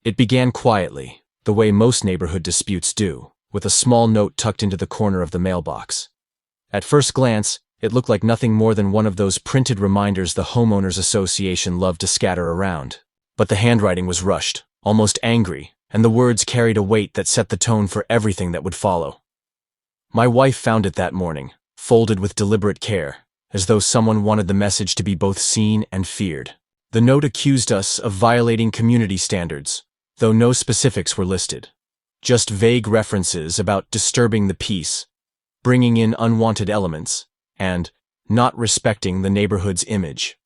It began quietly, the way most neighborhood disputes do, with a small note tucked into the corner of the mailbox. At first glance, it looked like nothing more than one of those printed reminders the homeowners association loved to scatter around. But the handwriting was rushed, almost angry, and the words carried a weight that set the tone for everything that would follow. My wife found it that morning, folded with deliberate care, as though someone wanted the message to be both seen and feared. The note accused us of violating community standards, though no specifics were listed. Just vague references about disturbing the peace, bringing in unwanted elements, and not respecting the neighborhood's image.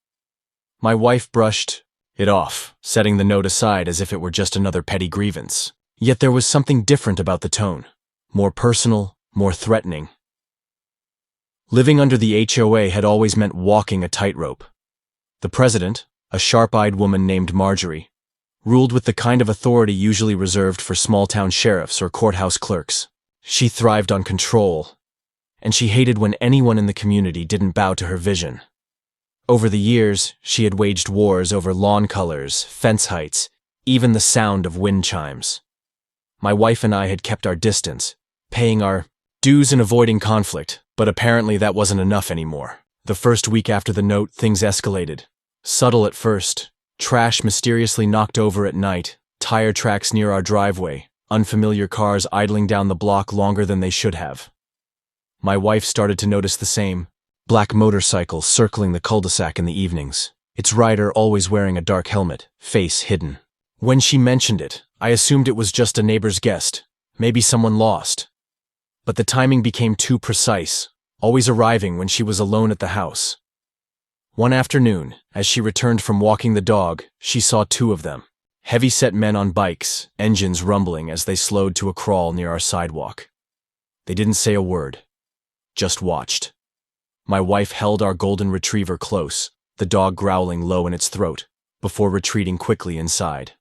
My wife brushed it off, setting the note aside as if it were just another petty grievance. Yet there was something different about the tone, more personal, more threatening. Living under the HOA had always meant walking a tightrope. The president, a sharp-eyed woman named Marjorie, ruled with the kind of authority usually reserved for small-town sheriffs or courthouse clerks. She thrived on control, and she hated when anyone in the community didn't bow to her vision. Over the years, she had waged wars over lawn colors, fence heights, even the sound of wind chimes. My wife and I had kept our distance, paying our dues and avoiding conflict, but apparently that wasn't enough anymore. The first week after the note, things escalated. Subtle at first, trash mysteriously knocked over at night, tire tracks near our driveway, unfamiliar cars idling down the block longer than they should have. My wife started to notice the same. Black motorcycles circling the cul-de-sac in the evenings, its rider always wearing a dark helmet, face hidden. When she mentioned it, I assumed it was just a neighbor's guest, maybe someone lost. But the timing became too precise, always arriving when she was alone at the house. One afternoon, as she returned from walking the dog, she saw two of them. Heavy-set men on bikes, engines rumbling as they slowed to a crawl near our sidewalk. They didn't say a word, just watched. My wife held our golden retriever close, the dog growling low in its throat, before retreating quickly inside.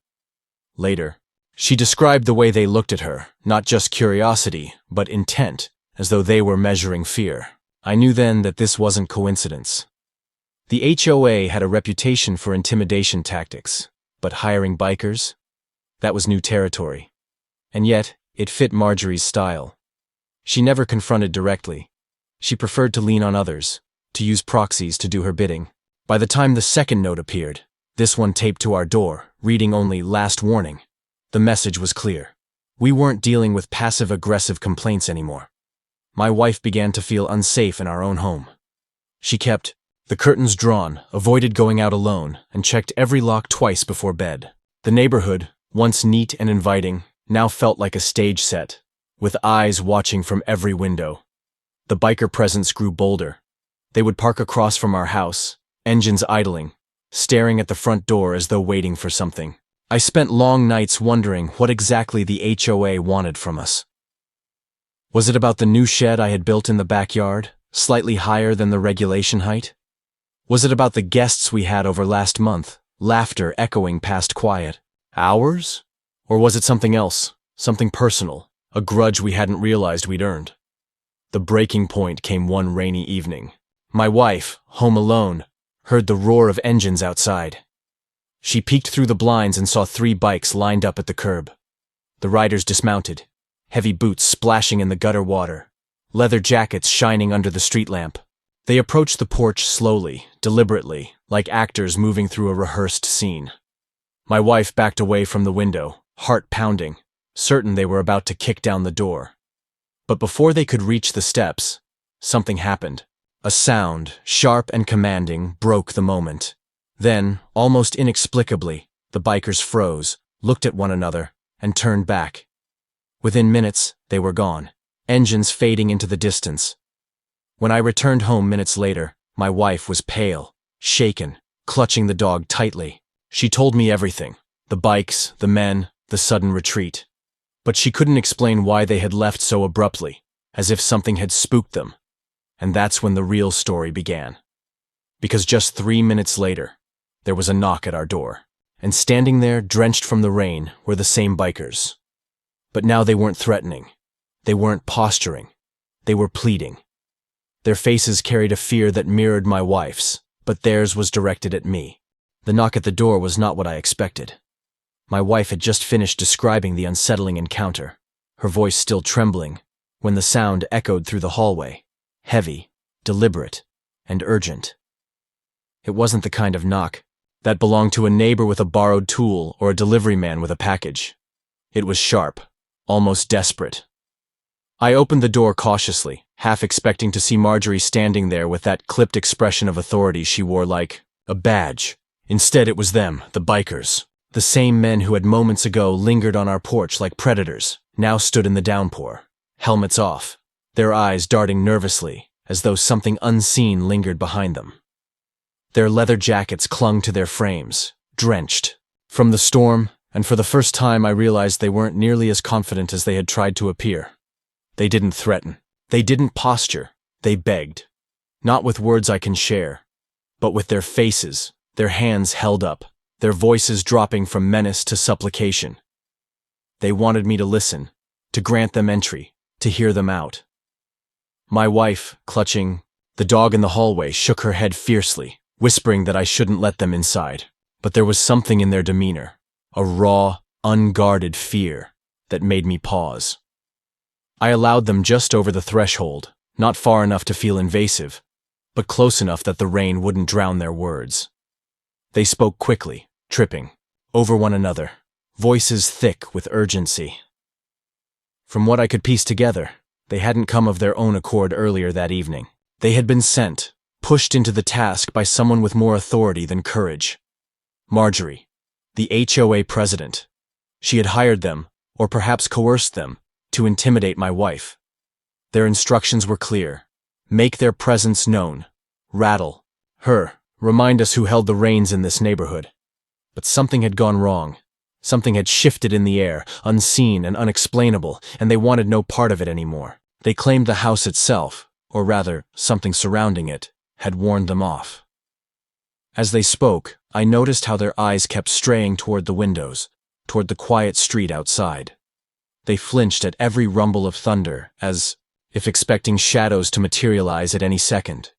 Later, she described the way they looked at her, not just curiosity, but intent, as though they were measuring fear. I knew then that this wasn't coincidence. The HOA had a reputation for intimidation tactics, but hiring bikers? That was new territory. And yet, it fit Marjorie's style. She never confronted directly. She preferred to lean on others, to use proxies to do her bidding. By the time the second note appeared, this one taped to our door, reading only "Last Warning," the message was clear. We weren't dealing with passive-aggressive complaints anymore. My wife began to feel unsafe in our own home. She kept the curtains drawn, avoided going out alone, and checked every lock twice before bed. The neighborhood, once neat and inviting, now felt like a stage set, with eyes watching from every window. The biker presence grew bolder. They would park across from our house, engines idling, staring at the front door as though waiting for something. I spent long nights wondering what exactly the HOA wanted from us. Was it about the new shed I had built in the backyard, slightly higher than the regulation height? Was it about the guests we had over last month, laughter echoing past quiet? Ours? Or was it something else, something personal, a grudge we hadn't realized we'd earned? The breaking point came one rainy evening. My wife, home alone, heard the roar of engines outside. She peeked through the blinds and saw 3 bikes lined up at the curb. The riders dismounted, heavy boots splashing in the gutter water, leather jackets shining under the street lamp. They approached the porch slowly, deliberately, like actors moving through a rehearsed scene. My wife backed away from the window, heart pounding, certain they were about to kick down the door. But before they could reach the steps, something happened. A sound, sharp and commanding, broke the moment. Then, almost inexplicably, the bikers froze, looked at one another, and turned back. Within minutes, they were gone, engines fading into the distance. When I returned home minutes later, my wife was pale, shaken, clutching the dog tightly. She told me everything, the bikes, the men, the sudden retreat. But she couldn't explain why they had left so abruptly, as if something had spooked them. And that's when the real story began. Because just 3 minutes later, there was a knock at our door, and standing there, drenched from the rain, were the same bikers. But now they weren't threatening. They weren't posturing. They were pleading. Their faces carried a fear that mirrored my wife's, but theirs was directed at me. The knock at the door was not what I expected. My wife had just finished describing the unsettling encounter, her voice still trembling, when the sound echoed through the hallway, heavy, deliberate, and urgent. It wasn't the kind of knock that belonged to a neighbor with a borrowed tool or a delivery man with a package. It was sharp, almost desperate. I opened the door cautiously, half expecting to see Marjorie standing there with that clipped expression of authority she wore like a badge. Instead, it was them, the bikers. The same men who had moments ago lingered on our porch like predators, now stood in the downpour, helmets off, their eyes darting nervously, as though something unseen lingered behind them. Their leather jackets clung to their frames, drenched from the storm, and for the first time I realized they weren't nearly as confident as they had tried to appear. They didn't threaten. They didn't posture. They begged. Not with words I can share, but with their faces, their hands held up, their voices dropping from menace to supplication. They wanted me to listen, to grant them entry, to hear them out. My wife, clutching the dog in the hallway, shook her head fiercely, whispering that I shouldn't let them inside. But there was something in their demeanor, a raw, unguarded fear, that made me pause. I allowed them just over the threshold, not far enough to feel invasive, but close enough that the rain wouldn't drown their words. They spoke quickly, tripping, over one another, voices thick with urgency. From what I could piece together, they hadn't come of their own accord earlier that evening. They had been sent, pushed into the task by someone with more authority than courage. Marjorie, the HOA president. She had hired them, or perhaps coerced them, to intimidate my wife. Their instructions were clear. Make their presence known. Rattle her. Remind us who held the reins in this neighborhood. But something had gone wrong. Something had shifted in the air, unseen and unexplainable, and they wanted no part of it anymore. They claimed the house itself, or rather, something surrounding it, had warned them off. As they spoke, I noticed how their eyes kept straying toward the windows, toward the quiet street outside. They flinched at every rumble of thunder, as if expecting shadows to materialize at any second.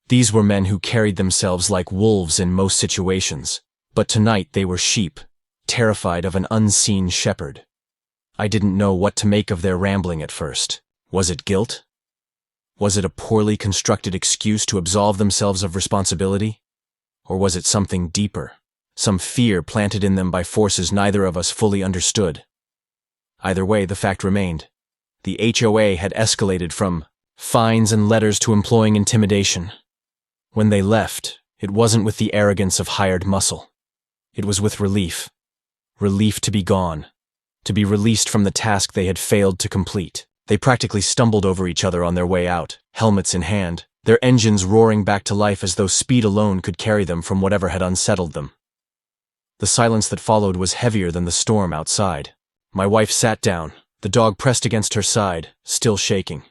These were men who carried themselves like wolves in most situations, but tonight they were sheep, terrified of an unseen shepherd. I didn't know what to make of their rambling at first. Was it guilt? Was it a poorly constructed excuse to absolve themselves of responsibility? Or was it something deeper, some fear planted in them by forces neither of us fully understood? Either way, the fact remained. The HOA had escalated from fines and letters to employing intimidation. When they left, it wasn't with the arrogance of hired muscle. It was with relief. Relief to be gone, to be released from the task they had failed to complete. They practically stumbled over each other on their way out, helmets in hand, their engines roaring back to life as though speed alone could carry them from whatever had unsettled them. The silence that followed was heavier than the storm outside. My wife sat down, the dog pressed against her side, still shaking.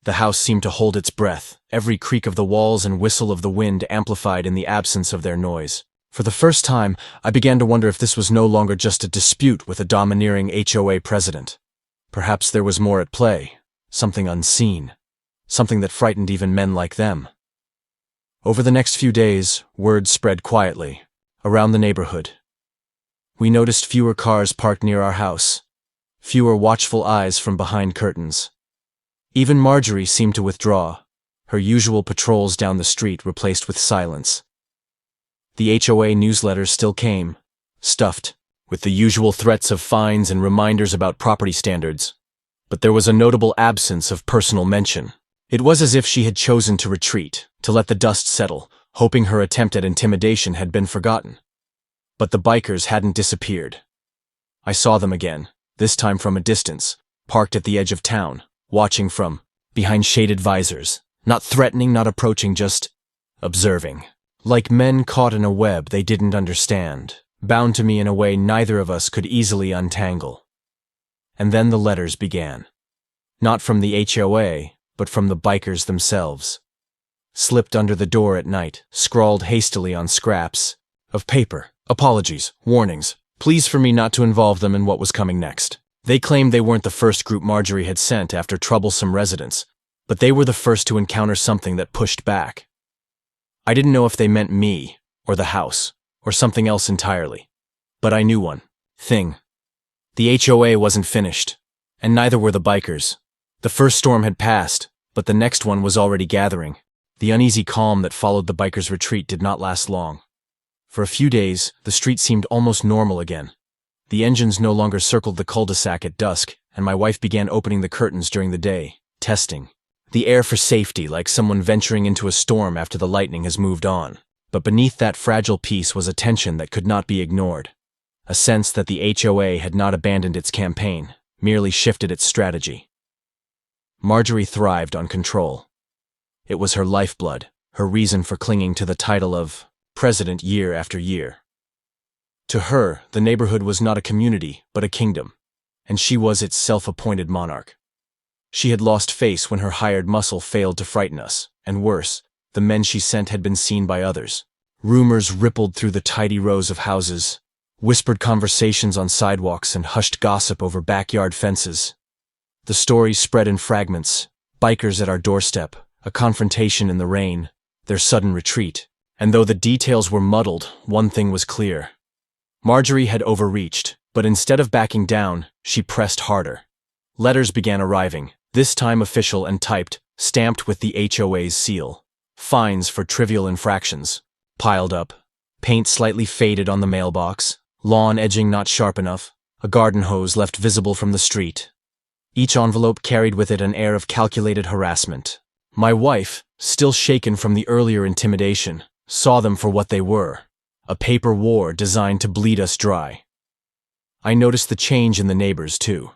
The house seemed to hold its breath, every creak of the walls and whistle of the wind amplified in the absence of their noise. For the first time, I began to wonder if this was no longer just a dispute with a domineering HOA president. Perhaps there was more at play, something unseen, something that frightened even men like them. Over the next few days, word spread quietly, around the neighborhood. We noticed fewer cars parked near our house, fewer watchful eyes from behind curtains. Even Marjorie seemed to withdraw, her usual patrols down the street replaced with silence. The HOA newsletters still came, stuffed, with the usual threats of fines and reminders about property standards. But there was a notable absence of personal mention. It was as if she had chosen to retreat, to let the dust settle, hoping her attempt at intimidation had been forgotten. But the bikers hadn't disappeared. I saw them again, this time from a distance, parked at the edge of town, watching from behind shaded visors, not threatening, not approaching, just observing. Like men caught in a web they didn't understand, bound to me in a way neither of us could easily untangle. And then the letters began. Not from the HOA, but from the bikers themselves. Slipped under the door at night, scrawled hastily on scraps of paper. Apologies, warnings, pleas for me not to involve them in what was coming next. They claimed they weren't the first group Marjorie had sent after troublesome residents, but they were the first to encounter something that pushed back. I didn't know if they meant me, or the house, or something else entirely. But I knew one thing. The HOA wasn't finished, and neither were the bikers. The first storm had passed, but the next one was already gathering. The uneasy calm that followed the bikers' retreat did not last long. For a few days, the street seemed almost normal again. The engines no longer circled the cul-de-sac at dusk, and my wife began opening the curtains during the day, testing the air for safety, like someone venturing into a storm after the lightning has moved on. But beneath that fragile peace was a tension that could not be ignored. A sense that the HOA had not abandoned its campaign, merely shifted its strategy. Marjorie thrived on control. It was her lifeblood, her reason for clinging to the title of president year after year. To her, the neighborhood was not a community, but a kingdom, and she was its self-appointed monarch. She had lost face when her hired muscle failed to frighten us, and worse, the men she sent had been seen by others. Rumors rippled through the tidy rows of houses, whispered conversations on sidewalks and hushed gossip over backyard fences. The stories spread in fragments: bikers at our doorstep, a confrontation in the rain, their sudden retreat. And though the details were muddled, one thing was clear. Marjorie had overreached, but instead of backing down, she pressed harder. Letters began arriving, this time official and typed, stamped with the HOA's seal. Fines for trivial infractions piled up. Paint slightly faded on the mailbox, lawn edging not sharp enough, a garden hose left visible from the street. Each envelope carried with it an air of calculated harassment. My wife, still shaken from the earlier intimidation, saw them for what they were: a paper war designed to bleed us dry. I noticed the change in the neighbors, too.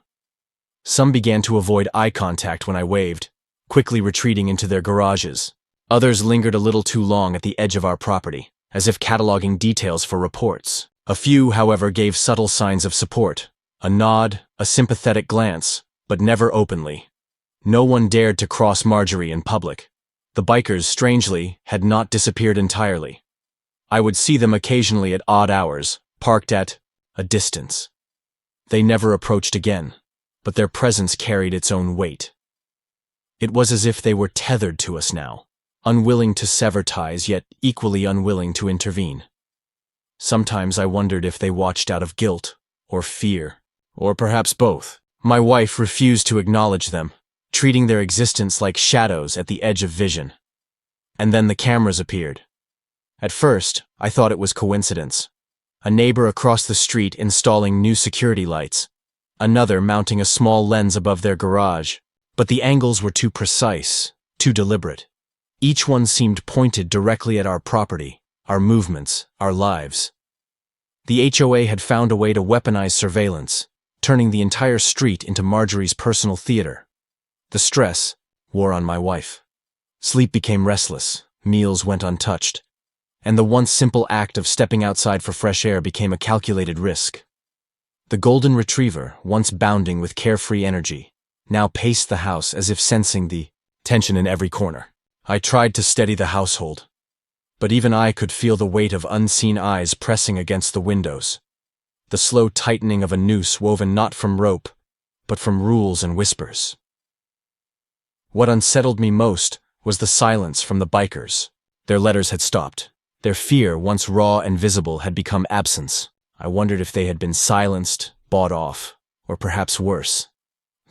Some began to avoid eye contact when I waved, quickly retreating into their garages. Others lingered a little too long at the edge of our property, as if cataloging details for reports. A few, however, gave subtle signs of support: a nod, a sympathetic glance, but never openly. No one dared to cross Marjorie in public. The bikers, strangely, had not disappeared entirely. I would see them occasionally at odd hours, parked at a distance. They never approached again, but their presence carried its own weight. It was as if they were tethered to us now, unwilling to sever ties, yet equally unwilling to intervene. Sometimes I wondered if they watched out of guilt, or fear, or perhaps both. My wife refused to acknowledge them, treating their existence like shadows at the edge of vision. And then the cameras appeared. At first, I thought it was coincidence. A neighbor across the street installing new security lights, another mounting a small lens above their garage, but the angles were too precise, too deliberate. Each one seemed pointed directly at our property, our movements, our lives. The HOA had found a way to weaponize surveillance, turning the entire street into Marjorie's personal theater. The stress wore on my wife. Sleep became restless, meals went untouched, and the once simple act of stepping outside for fresh air became a calculated risk. The golden retriever, once bounding with carefree energy, now paced the house as if sensing the tension in every corner. I tried to steady the household, but even I could feel the weight of unseen eyes pressing against the windows, the slow tightening of a noose woven not from rope, but from rules and whispers. What unsettled me most was the silence from the bikers. Their letters had stopped. Their fear, once raw and visible, had become absence. I wondered if they had been silenced, bought off, or perhaps worse.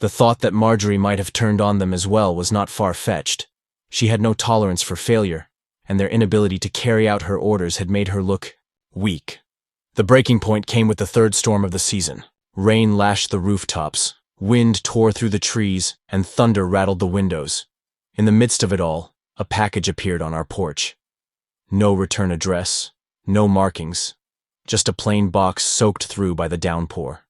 The thought that Marjorie might have turned on them as well was not far-fetched. She had no tolerance for failure, and their inability to carry out her orders had made her look weak. The breaking point came with the third storm of the season. Rain lashed the rooftops, wind tore through the trees, and thunder rattled the windows. In the midst of it all, a package appeared on our porch. No return address, no markings, just a plain box soaked through by the downpour.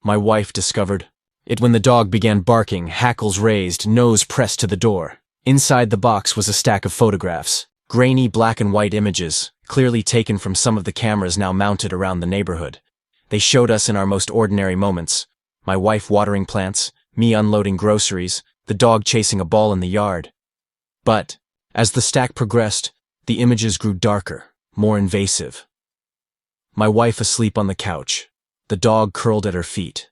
My wife discovered it when the dog began barking, hackles raised, nose pressed to the door. Inside the box was a stack of photographs, grainy black and white images, clearly taken from some of the cameras now mounted around the neighborhood. They showed us in our most ordinary moments: my wife watering plants, me unloading groceries, the dog chasing a ball in the yard. But, as the stack progressed, the images grew darker, more invasive. My wife asleep on the couch, the dog curled at her feet.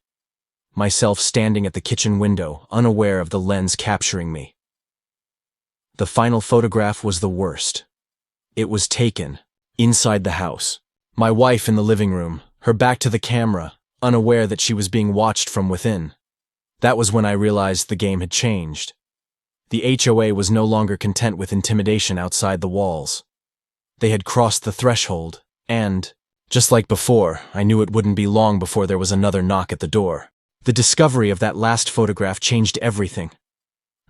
Myself standing at the kitchen window, unaware of the lens capturing me. The final photograph was the worst. It was taken inside the house. My wife in the living room, her back to the camera, unaware that she was being watched from within. That was when I realized the game had changed. The HOA was no longer content with intimidation outside the walls. They had crossed the threshold, and, just like before, I knew it wouldn't be long before there was another knock at the door. The discovery of that last photograph changed everything.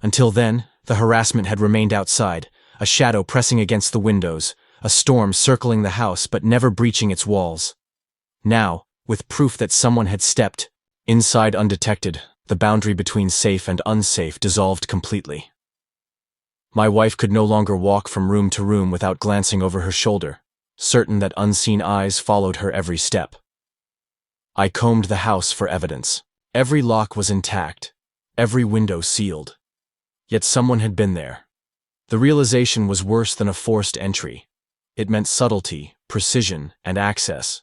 Until then, the harassment had remained outside, a shadow pressing against the windows, a storm circling the house but never breaching its walls. Now, with proof that someone had stepped inside undetected, the boundary between safe and unsafe dissolved completely. My wife could no longer walk from room to room without glancing over her shoulder, certain that unseen eyes followed her every step. I combed the house for evidence. Every lock was intact, every window sealed. Yet someone had been there. The realization was worse than a forced entry. It meant subtlety, precision, and access.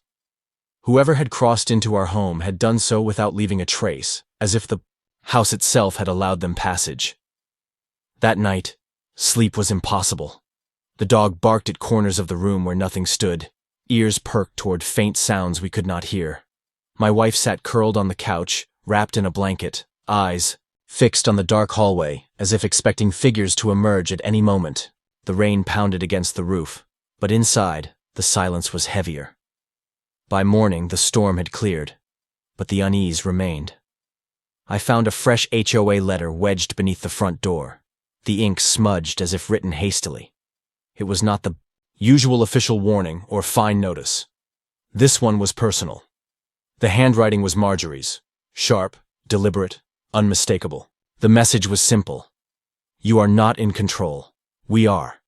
Whoever had crossed into our home had done so without leaving a trace, as if the house itself had allowed them passage. That night, sleep was impossible. The dog barked at corners of the room where nothing stood, ears perked toward faint sounds we could not hear. My wife sat curled on the couch, wrapped in a blanket, eyes fixed on the dark hallway, as if expecting figures to emerge at any moment. The rain pounded against the roof, but inside, the silence was heavier. By morning, the storm had cleared, but the unease remained. I found a fresh HOA letter wedged beneath the front door, the ink smudged as if written hastily. It was not the usual official warning or fine notice. This one was personal. The handwriting was Marjorie's, sharp, deliberate, unmistakable. The message was simple. You are not in control. We are.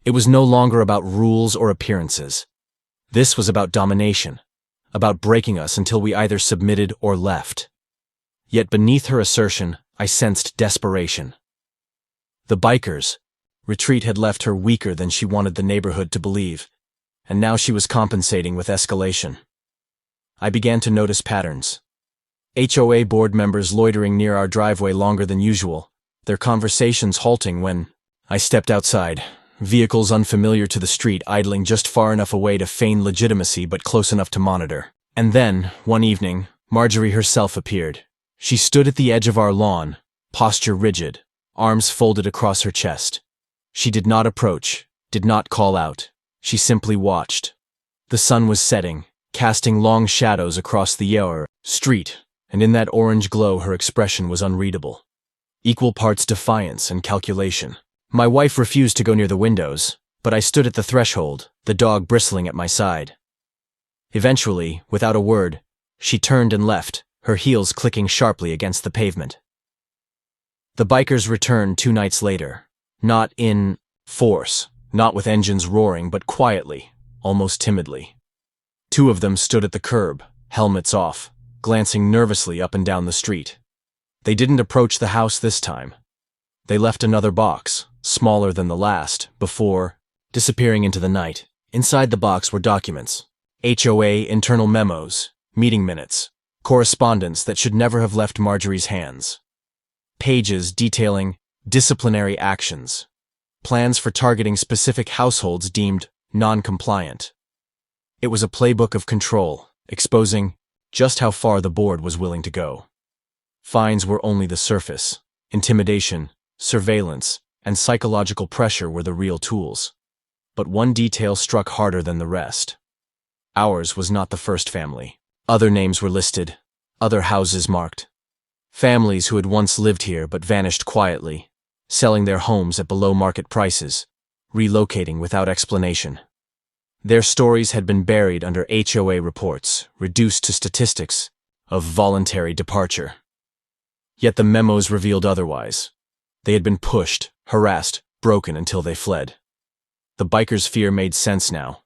It was no longer about rules or appearances. This was about domination, about breaking us until we either submitted or left. Yet beneath her assertion, I sensed desperation. The bikers' retreat had left her weaker than she wanted the neighborhood to believe, and now she was compensating with escalation. I began to notice patterns. HOA board members loitering near our driveway longer than usual, their conversations halting when I stepped outside, vehicles unfamiliar to the street idling just far enough away to feign legitimacy but close enough to monitor. And then, one evening, Marjorie herself appeared. She stood at the edge of our lawn, posture rigid, arms folded across her chest. She did not approach, did not call out. She simply watched. The sun was setting, casting long shadows across the street, and in that orange glow her expression was unreadable. Equal parts defiance and calculation. My wife refused to go near the windows, but I stood at the threshold, the dog bristling at my side. Eventually, without a word, she turned and left, her heels clicking sharply against the pavement. The bikers returned 2 nights later, not in force, not with engines roaring, but quietly, almost timidly. 2 of them stood at the curb, helmets off, glancing nervously up and down the street. They didn't approach the house this time. They left another box, smaller than the last, before disappearing into the night. Inside the box were documents, HOA internal memos, meeting minutes, correspondence that should never have left Marjorie's hands. Pages detailing disciplinary actions, plans for targeting specific households deemed non-compliant. It was a playbook of control, exposing just how far the board was willing to go. Fines were only the surface. Intimidation, surveillance, and psychological pressure were the real tools. But one detail struck harder than the rest. Ours was not the first family. Other names were listed, other houses marked. Families who had once lived here but vanished quietly, selling their homes at below-market prices, relocating without explanation. Their stories had been buried under HOA reports, reduced to statistics of voluntary departure. Yet the memos revealed otherwise. They had been pushed, harassed, broken until they fled. The bikers' fear made sense now.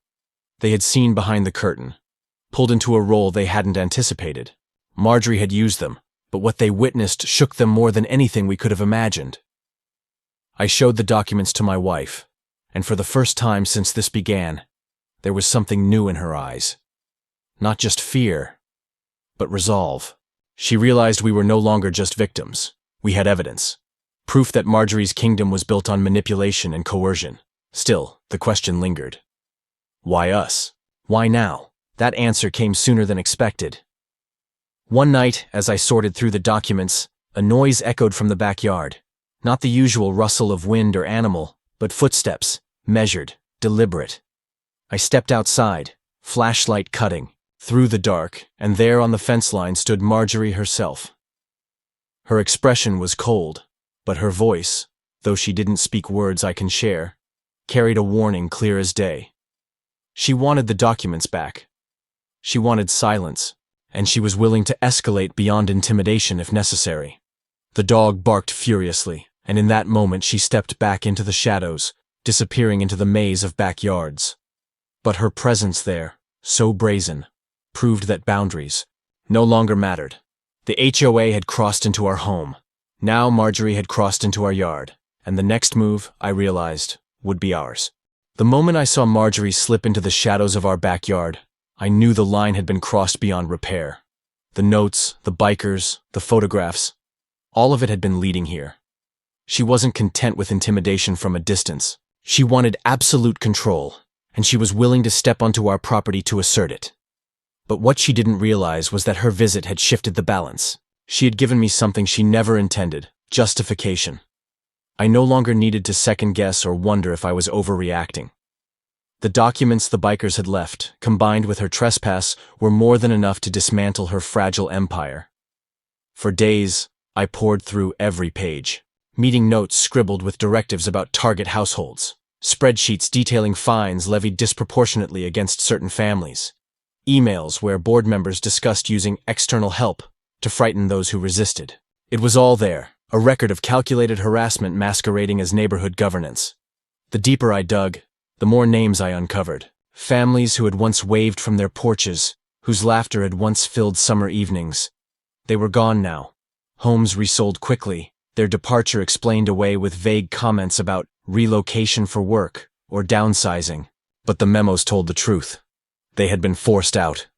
They had seen behind the curtain, pulled into a role they hadn't anticipated. Marjorie had used them, but what they witnessed shook them more than anything we could have imagined. I showed the documents to my wife, and for the first time since this began, there was something new in her eyes. Not just fear, but resolve. She realized we were no longer just victims. We had evidence. Proof that Marjorie's kingdom was built on manipulation and coercion. Still, the question lingered. Why us? Why now? That answer came sooner than expected. One night, as I sorted through the documents, a noise echoed from the backyard. Not the usual rustle of wind or animal, but footsteps, measured, deliberate. I stepped outside, flashlight cutting, through the dark, and there on the fence line stood Marjorie herself. Her expression was cold, but her voice, though she didn't speak words I can share, carried a warning clear as day. She wanted the documents back. She wanted silence, and she was willing to escalate beyond intimidation if necessary. The dog barked furiously, and in that moment she stepped back into the shadows, disappearing into the maze of backyards. But her presence there, so brazen, proved that boundaries no longer mattered. The HOA had crossed into our home. Now Marjorie had crossed into our yard, and the next move, I realized, would be ours. The moment I saw Marjorie slip into the shadows of our backyard, I knew the line had been crossed beyond repair. The notes, the bikers, the photographs, all of it had been leading here. She wasn't content with intimidation from a distance. She wanted absolute control, and she was willing to step onto our property to assert it. But what she didn't realize was that her visit had shifted the balance. She had given me something she never intended: justification. I no longer needed to second-guess or wonder if I was overreacting. The documents the bikers had left, combined with her trespass, were more than enough to dismantle her fragile empire. For days, I pored through every page. Meeting notes scribbled with directives about target households. Spreadsheets detailing fines levied disproportionately against certain families. Emails where board members discussed using external help to frighten those who resisted. It was all there, a record of calculated harassment masquerading as neighborhood governance. The deeper I dug, the more names I uncovered. Families who had once waved from their porches, whose laughter had once filled summer evenings. They were gone now. Homes resold quickly, their departure explained away with vague comments about relocation for work or downsizing. But the memos told the truth. They had been forced out,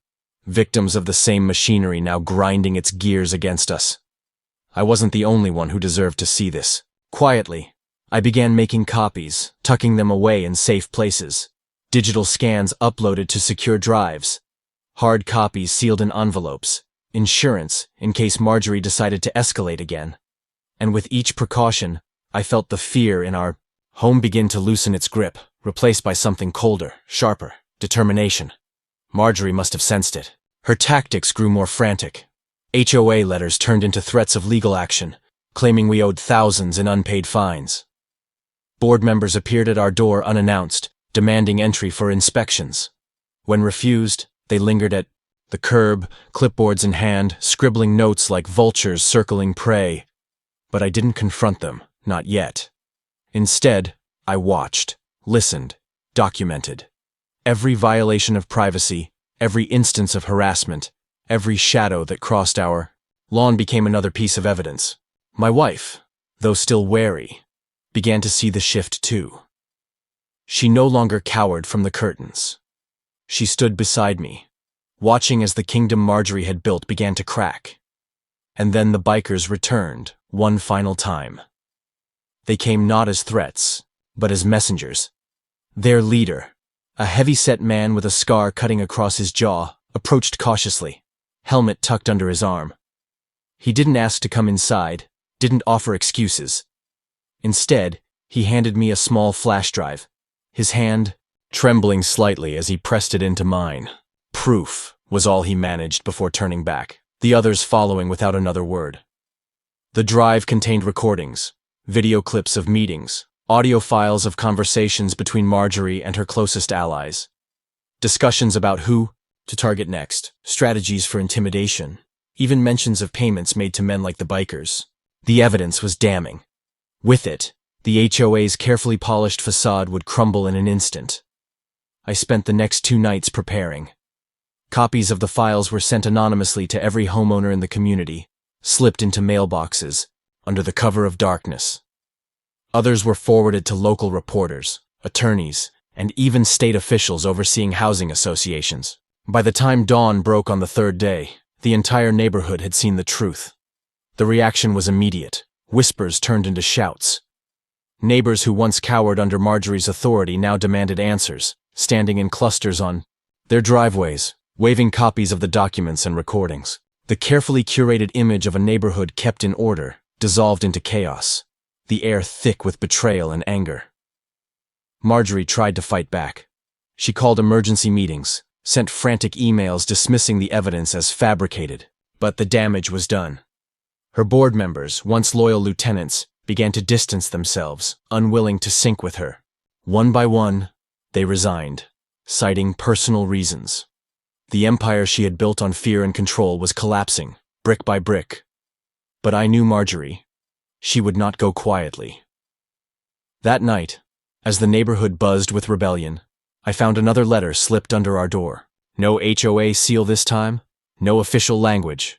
victims of the same machinery now grinding its gears against us. I wasn't the only one who deserved to see this. Quietly, I began making copies, tucking them away in safe places. Digital scans uploaded to secure drives. Hard copies sealed in envelopes. Insurance, in case Marjorie decided to escalate again. And with each precaution, I felt the fear in our home begin to loosen its grip, replaced by something colder, sharper: determination. Marjorie must have sensed it. Her tactics grew more frantic. HOA letters turned into threats of legal action, claiming we owed thousands in unpaid fines. Board members appeared at our door unannounced, demanding entry for inspections. When refused, they lingered at the curb, clipboards in hand, scribbling notes like vultures circling prey. But I didn't confront them, not yet. Instead, I watched, listened, documented. Every violation of privacy, every instance of harassment, every shadow that crossed our lawn became another piece of evidence. My wife, though still wary, began to see the shift too. She no longer cowered from the curtains. She stood beside me, watching as the kingdom Marjorie had built began to crack. And then the bikers returned, one final time. They came not as threats, but as messengers. Their leader, a heavy-set man with a scar cutting across his jaw, approached cautiously, helmet tucked under his arm. He didn't ask to come inside, didn't offer excuses. Instead, he handed me a small flash drive, his hand trembling slightly as he pressed it into mine. Proof was all he managed before turning back, the others following without another word. The drive contained recordings, video clips of meetings, audio files of conversations between Marjorie and her closest allies, discussions about who to target next, strategies for intimidation, even mentions of payments made to men like the bikers. The evidence was damning. With it, the HOA's carefully polished facade would crumble in an instant. I spent the next 2 nights preparing. Copies of the files were sent anonymously to every homeowner in the community, slipped into mailboxes, under the cover of darkness. Others were forwarded to local reporters, attorneys, and even state officials overseeing housing associations. By the time dawn broke on the 3rd day, the entire neighborhood had seen the truth. The reaction was immediate. Whispers turned into shouts. Neighbors who once cowered under Marjorie's authority now demanded answers, standing in clusters on their driveways, waving copies of the documents and recordings. The carefully curated image of a neighborhood kept in order dissolved into chaos, the air thick with betrayal and anger. Marjorie tried to fight back. She called emergency meetings, sent frantic emails dismissing the evidence as fabricated, but the damage was done. Her board members, once loyal lieutenants, began to distance themselves, unwilling to sync with her. One by one, they resigned, citing personal reasons. The empire she had built on fear and control was collapsing, brick by brick. But I knew Marjorie. She would not go quietly. That night, as the neighborhood buzzed with rebellion, I found another letter slipped under our door. No HOA seal this time, no official language.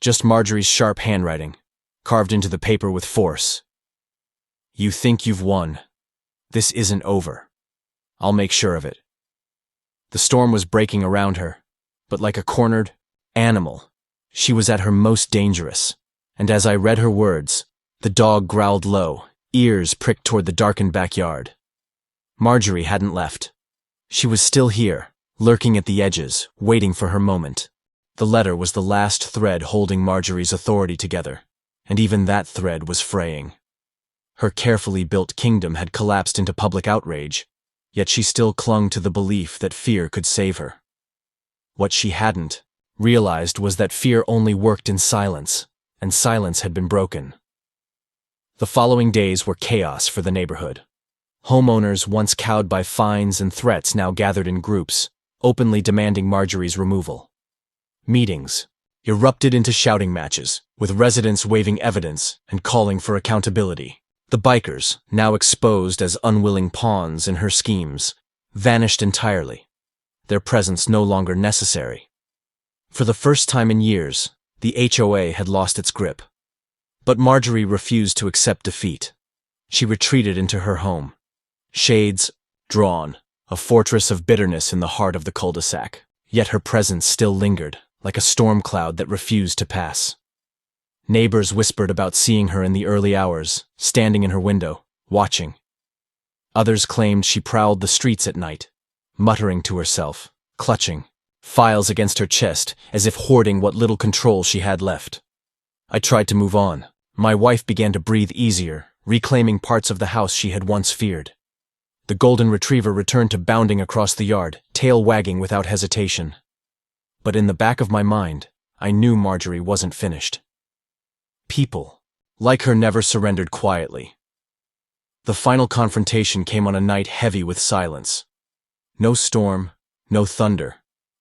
Just Marjorie's sharp handwriting, carved into the paper with force. You think you've won. This isn't over. I'll make sure of it. The storm was breaking around her, but like a cornered animal, she was at her most dangerous. And as I read her words, the dog growled low, ears pricked toward the darkened backyard. Marjorie hadn't left. She was still here, lurking at the edges, waiting for her moment. The letter was the last thread holding Marjorie's authority together, and even that thread was fraying. Her carefully built kingdom had collapsed into public outrage, yet she still clung to the belief that fear could save her. What she hadn't realized was that fear only worked in silence, and silence had been broken. The following days were chaos for the neighborhood. Homeowners, once cowed by fines and threats, now gathered in groups, openly demanding Marjorie's removal. Meetings erupted into shouting matches, with residents waving evidence and calling for accountability. The bikers, now exposed as unwilling pawns in her schemes, vanished entirely, their presence no longer necessary. For the first time in years, the HOA had lost its grip. But Marjorie refused to accept defeat. She retreated into her home. Shades drawn, a fortress of bitterness in the heart of the cul-de-sac. Yet her presence still lingered, like a storm cloud that refused to pass. Neighbors whispered about seeing her in the early hours, standing in her window, watching. Others claimed she prowled the streets at night, muttering to herself, clutching files against her chest as if hoarding what little control she had left. I tried to move on. My wife began to breathe easier, reclaiming parts of the house she had once feared. The golden retriever returned to bounding across the yard, tail wagging without hesitation. But in the back of my mind, I knew Marjorie wasn't finished. People, like her, never surrendered quietly. The final confrontation came on a night heavy with silence. No storm, no thunder,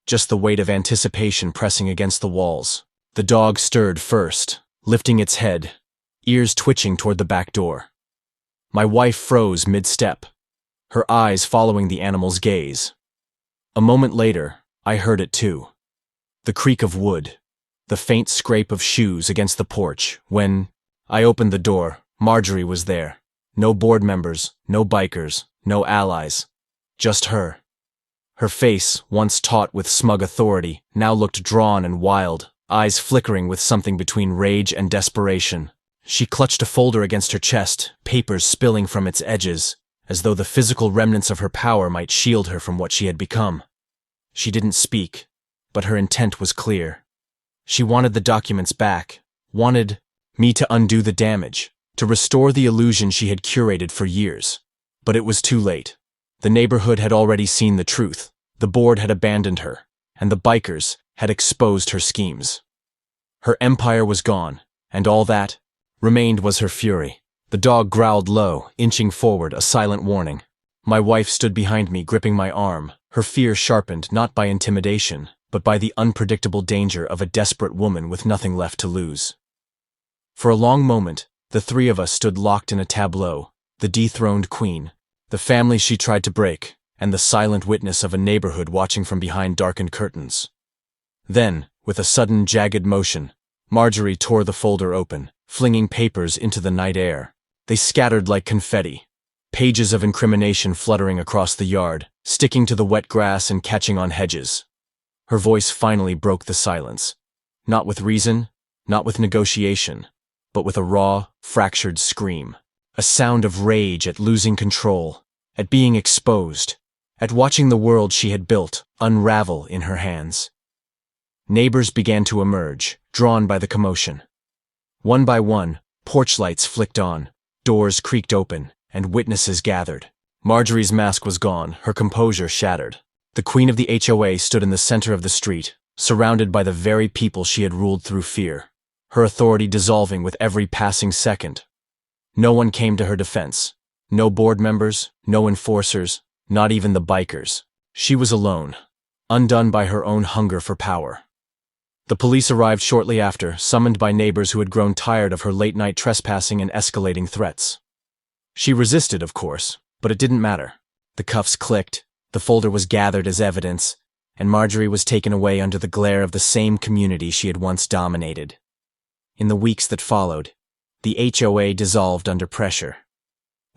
just the weight of anticipation pressing against the walls. The dog stirred first, lifting its head, ears twitching toward the back door. My wife froze mid-step, her eyes following the animal's gaze. A moment later, I heard it too. The creak of wood, the faint scrape of shoes against the porch. When I opened the door, Marjorie was there. No board members, no bikers, no allies. Just her. Her face, once taut with smug authority, now looked drawn and wild, eyes flickering with something between rage and desperation. She clutched a folder against her chest, papers spilling from its edges, as though the physical remnants of her power might shield her from what she had become. She didn't speak, but her intent was clear. She wanted the documents back, wanted me to undo the damage, to restore the illusion she had curated for years. But it was too late. The neighborhood had already seen the truth. The board had abandoned her, and the bikers had exposed her schemes. Her empire was gone, and all that remained was her fury. The dog growled low, inching forward, a silent warning. My wife stood behind me, gripping my arm, her fear sharpened not by intimidation, but by the unpredictable danger of a desperate woman with nothing left to lose. For a long moment, the three of us stood locked in a tableau, the dethroned queen, the family she tried to break, and the silent witness of a neighborhood watching from behind darkened curtains. Then, with a sudden, jagged motion, Marjorie tore the folder open, flinging papers into the night air. They scattered like confetti, pages of incrimination fluttering across the yard, sticking to the wet grass and catching on hedges. Her voice finally broke the silence, not with reason, not with negotiation, but with a raw, fractured scream, a sound of rage at losing control, at being exposed, at watching the world she had built unravel in her hands. Neighbors began to emerge, drawn by the commotion. One by one, porch lights flicked on, doors creaked open, and witnesses gathered. Marjorie's mask was gone, her composure shattered. The queen of the HOA stood in the center of the street, surrounded by the very people she had ruled through fear, her authority dissolving with every passing second. No one came to her defense. No board members, no enforcers, not even the bikers. She was alone, undone by her own hunger for power. The police arrived shortly after, summoned by neighbors who had grown tired of her late-night trespassing and escalating threats. She resisted, of course, but it didn't matter. The cuffs clicked, the folder was gathered as evidence, and Marjorie was taken away under the glare of the same community she had once dominated. In the weeks that followed, the HOA dissolved under pressure.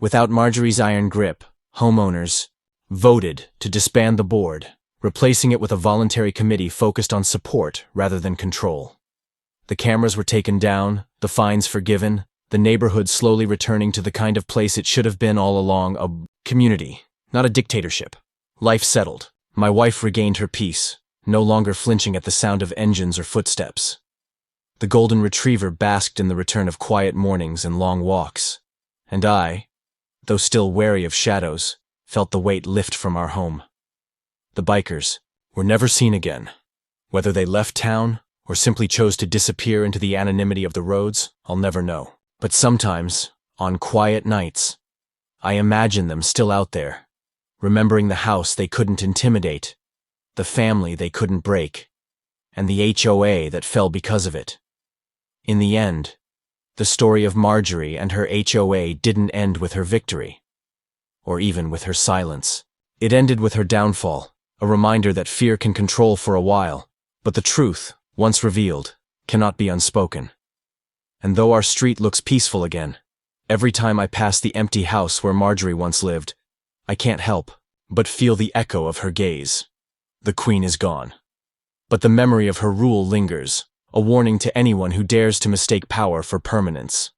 Without Marjorie's iron grip, homeowners voted to disband the board, replacing it with a voluntary committee focused on support rather than control. The cameras were taken down, the fines forgiven, the neighborhood slowly returning to the kind of place it should have been all along, a community, not a dictatorship. Life settled. My wife regained her peace, no longer flinching at the sound of engines or footsteps. The golden retriever basked in the return of quiet mornings and long walks, and I, though still wary of shadows, felt the weight lift from our home. The bikers were never seen again. Whether they left town or simply chose to disappear into the anonymity of the roads, I'll never know. But sometimes, on quiet nights, I imagine them still out there, remembering the house they couldn't intimidate, the family they couldn't break, and the HOA that fell because of it. In the end, the story of Marjorie and her HOA didn't end with her victory, or even with her silence. It ended with her downfall, a reminder that fear can control for a while, but the truth, once revealed, cannot be unspoken. And though our street looks peaceful again, every time I pass the empty house where Marjorie once lived, I can't help but feel the echo of her gaze. The queen is gone. But the memory of her rule lingers, a warning to anyone who dares to mistake power for permanence.